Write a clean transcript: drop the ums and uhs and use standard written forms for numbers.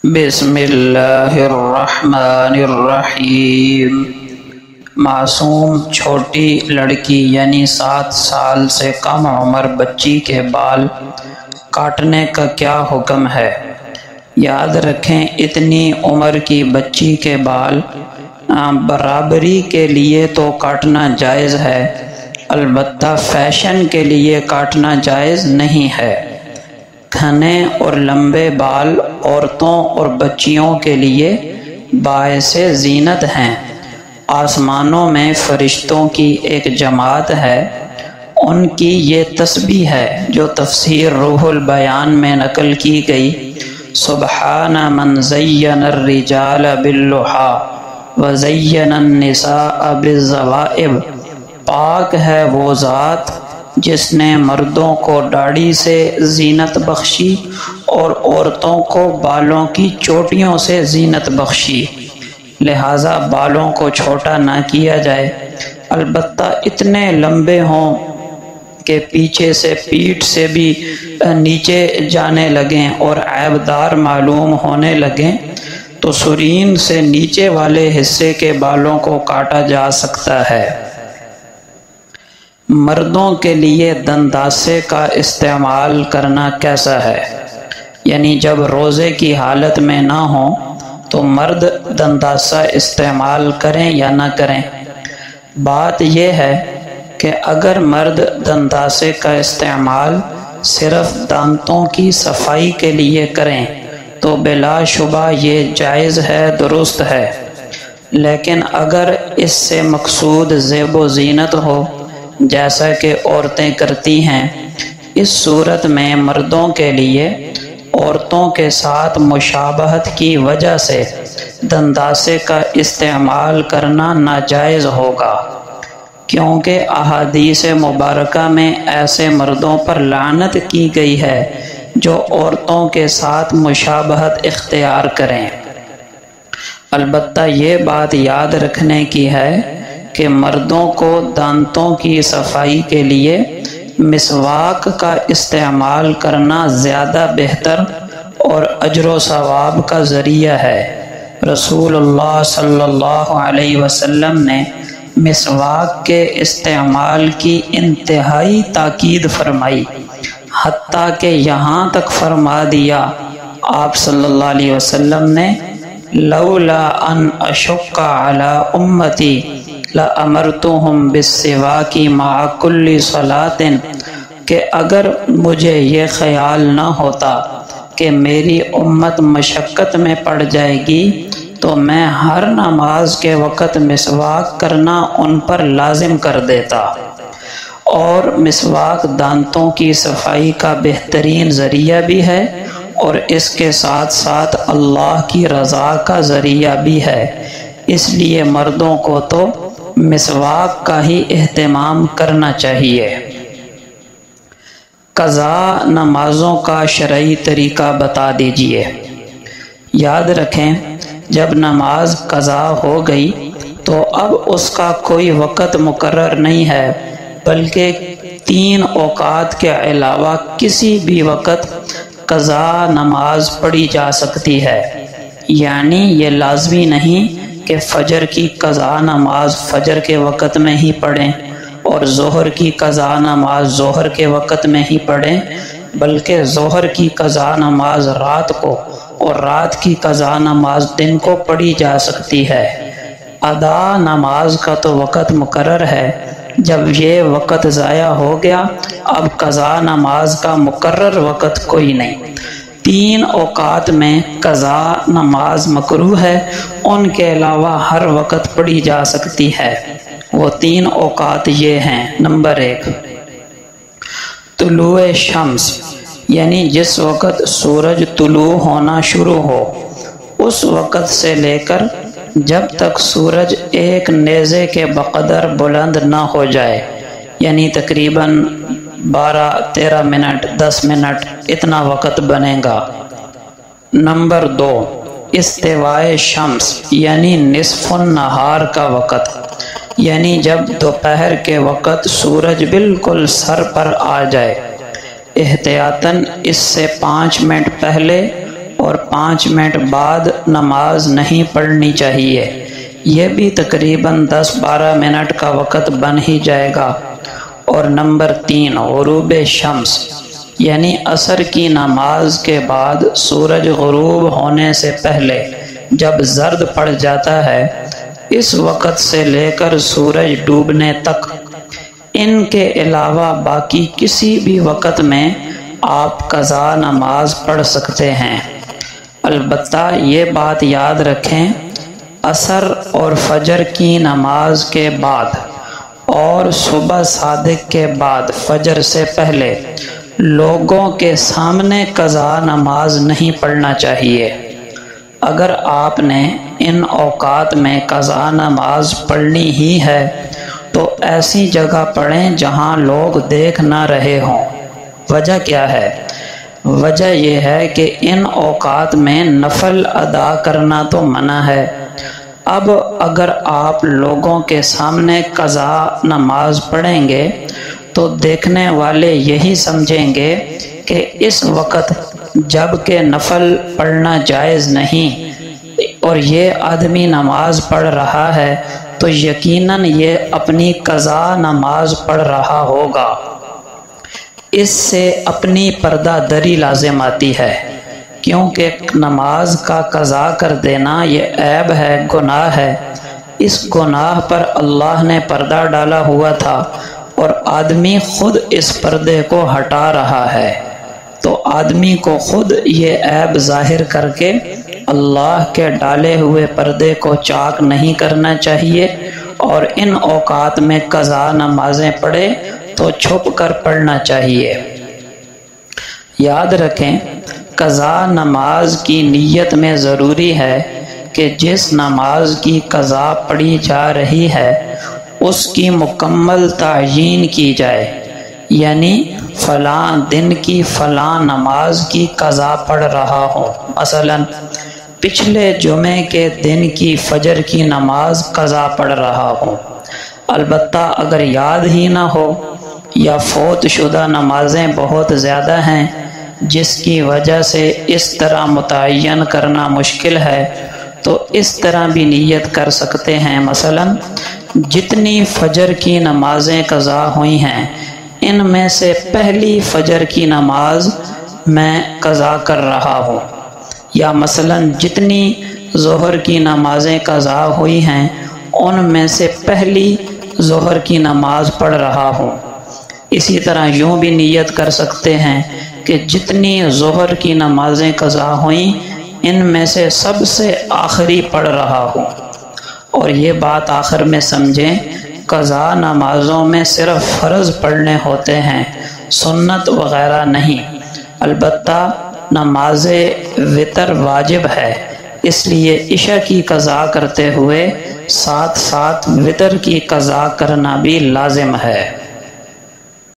بسم اللہ الرحمن الرحیم۔ معصوم چھوٹی لڑکی یعنی 7 سال سے کم عمر بچی کے بال کاٹنے کا کیا حکم ہے؟ یاد رکھیں اتنی عمر کی بچی کے بال برابری کے لیے تو کاٹنا جائز ہے، البتہ فیشن کے لیے کاٹنا جائز نہیں ہے۔ گھنے اور لمبے بال عورتوں اور بچیوں کے لیے باعث زینت ہیں۔ آسمانوں میں فرشتوں کی ایک جماعت ہے، ان کی یہ تسبیح ہے جو تفسیر روح البیان میں نقل کی گئی: سبحان من زین الرجال باللحا وزین النساء بالزوائب۔ پاک ہے وہ ذات جس نے مردوں کو داڑھی سے زینت بخشی اور عورتوں کو بالوں کی چوٹیوں سے زینت بخشی، لہٰذا بالوں کو چھوٹا نہ کیا جائے، البتہ اتنے لمبے ہوں کہ پیچھے سے پیٹھ سے بھی نیچے جانے لگیں اور عیبدار معلوم ہونے لگیں تو سرین سے نیچے والے حصے کے بالوں کو کاٹا جا سکتا ہے۔ مردوں کے لیے دنداسے کا استعمال کرنا کیسا ہے؟ یعنی جب روزے کی حالت میں نہ ہوں تو مرد دنداسہ استعمال کریں یا نہ کریں؟ بات یہ ہے کہ اگر مرد دنداسے کا استعمال صرف دانتوں کی صفائی کے لیے کریں تو بلا شبہ یہ جائز ہے، درست ہے، لیکن اگر اس سے مقصود زیب و زینت ہو جیسا کہ عورتیں کرتی ہیں، اس صورت میں مردوں کے لیے عورتوں کے ساتھ مشابہت کی وجہ سے دنداسے کا استعمال کرنا ناجائز ہوگا، کیونکہ احادیث مبارکہ میں ایسے مردوں پر لعنت کی گئی ہے جو عورتوں کے ساتھ مشابہت اختیار کریں۔ البتہ یہ بات یاد رکھنے کی ہے کہ مردوں کو دانتوں کی صفائی کے لیے مسواک کا استعمال کرنا زیادہ بہتر اور اجر و ثواب کا ذریعہ ہے۔ رسول اللہ صلی اللہ علیہ وسلم نے مسواک کے استعمال کی انتہائی تاکید فرمائی، حتیٰ کہ یہاں تک فرما دیا آپ صلی اللہ علیہ وسلم نے: لولا ان اشق علی امتی لَأَمَرْتُهُمْ بِالسِّوَاكِ مَعَ كُلِّ صَلَاةٍ، کہ اگر مجھے یہ خیال نہ ہوتا کہ میری امت مشقت میں پڑ جائے گی تو میں ہر نماز کے وقت مسواک کرنا ان پر لازم کر دیتا۔ اور مسواک دانتوں کی صفائی کا بہترین ذریعہ بھی ہے اور اس کے ساتھ ساتھ اللہ کی رضا کا ذریعہ بھی ہے، اس لیے مردوں کو تو مسواک کا ہی اہتمام کرنا چاہیے۔ قضا نمازوں کا شرعی طریقہ بتا دیجیے۔ یاد رکھیں جب نماز قضا ہو گئی تو اب اس کا کوئی وقت مقرر نہیں ہے، بلکہ 3 اوقات کے علاوہ کسی بھی وقت قضا نماز پڑھی جا سکتی ہے۔ یعنی یہ لازمی نہیں کہ فجر کی قضا نماز فجر کے وقت میں ہی پڑھیں اور ظہر کی قضا نماز ظہر کے وقت میں ہی پڑھیں، بلکہ ظہر کی قضا نماز رات کو اور رات کی قضا نماز دن کو پڑھی جا سکتی ہے۔ ادا نماز کا تو وقت مقرر ہے، جب یہ وقت ضائع ہو گیا اب قضا نماز کا مقرر وقت کوئی نہیں۔ 3 اوقات میں قضا نماز مکروہ ہے، ان کے علاوہ ہر وقت پڑھی جا سکتی ہے۔ وہ 3 اوقات یہ ہیں: نمبر 1، طلوع شمس، یعنی جس وقت سورج طلوع ہونا شروع ہو اس وقت سے لے کر جب تک سورج ایک نیزے کے بقدر بلند نہ ہو جائے، یعنی تقریباً 12-13 منٹ 10 منٹ اتنا وقت بنے گا۔ نمبر 2، استوائے شمس، یعنی نصف النہار کا وقت، یعنی جب دوپہر کے وقت سورج بالکل سر پر آ جائے، احتیاطاً اس سے 5 منٹ پہلے اور 5 منٹ بعد نماز نہیں پڑھنی چاہیے، یہ بھی تقریباً 10-12 منٹ کا وقت بن ہی جائے گا۔ اور نمبر 3، غروب شمس، یعنی عصر کی نماز کے بعد سورج غروب ہونے سے پہلے جب زرد پڑ جاتا ہے، اس وقت سے لے کر سورج ڈوبنے تک، ان کے علاوہ باقی کسی بھی وقت میں آپ قضا نماز پڑھ سکتے ہیں۔ البتہ یہ بات یاد رکھیں، عصر اور فجر کی نماز کے بعد اور صبح صادق کے بعد فجر سے پہلے لوگوں کے سامنے قضا نماز نہیں پڑھنا چاہیے۔ اگر آپ نے ان اوقات میں قضا نماز پڑھنی ہی ہے تو ایسی جگہ پڑھیں جہاں لوگ دیکھ نہ رہے ہوں۔ وجہ کیا ہے؟ وجہ یہ ہے کہ ان اوقات میں نفل ادا کرنا تو منع ہے۔ اب اگر آپ لوگوں کے سامنے قضا نماز پڑھیں گے تو دیکھنے والے یہی سمجھیں گے کہ اس وقت جب کہ نفل پڑھنا جائز نہیں اور یہ آدمی نماز پڑھ رہا ہے تو یقیناً یہ اپنی قضا نماز پڑھ رہا ہوگا۔ اس سے اپنی پردہ دری لازم آتی ہے، کیونکہ نماز کا قضا کر دینا یہ عیب ہے، گناہ ہے۔ اس گناہ پر اللہ نے پردہ ڈالا ہوا تھا اور آدمی خود اس پردے کو ہٹا رہا ہے، تو آدمی کو خود یہ عیب ظاہر کر کے اللہ کے ڈالے ہوئے پردے کو چاک نہیں کرنا چاہیے، اور ان اوقات میں قضا نمازیں پڑھے تو چھپ کر پڑھنا چاہیے۔ یاد رکھیں، قضا نماز کی نیت میں ضروری ہے کہ جس نماز کی قضا پڑھی جا رہی ہے اس کی مکمل تعیین کی جائے، یعنی فلاں دن کی فلاں نماز کی قضا پڑھ رہا ہوں، مثلا پچھلے جمعے کے دن کی فجر کی نماز قضا پڑھ رہا ہوں۔ البتہ اگر یاد ہی نہ ہو یا فوت شدہ نمازیں بہت زیادہ ہیں جس کی وجہ سے اس طرح متعین کرنا مشکل ہے تو اس طرح بھی نیت کر سکتے ہیں، مثلا جتنی فجر کی نمازیں قضا ہوئی ہیں ان میں سے پہلی فجر کی نماز میں قضا کر رہا ہوں، یا مثلا جتنی ظہر کی نمازیں قضا ہوئی ہیں ان میں سے پہلی ظہر کی نماز پڑھ رہا ہوں۔ اسی طرح یوں بھی نیت کر سکتے ہیں کہ جتنی ظہر کی نمازیں قضا ہوئیں ان میں سے سب سے آخری پڑھ رہا ہوں۔ اور یہ بات آخر میں سمجھیں، قضا نمازوں میں صرف فرض پڑھنے ہوتے ہیں، سنت وغیرہ نہیں۔ البتہ نماز وتر واجب ہے، اس لیے عشاء کی قضا کرتے ہوئے ساتھ ساتھ وتر کی قضا کرنا بھی لازم ہے۔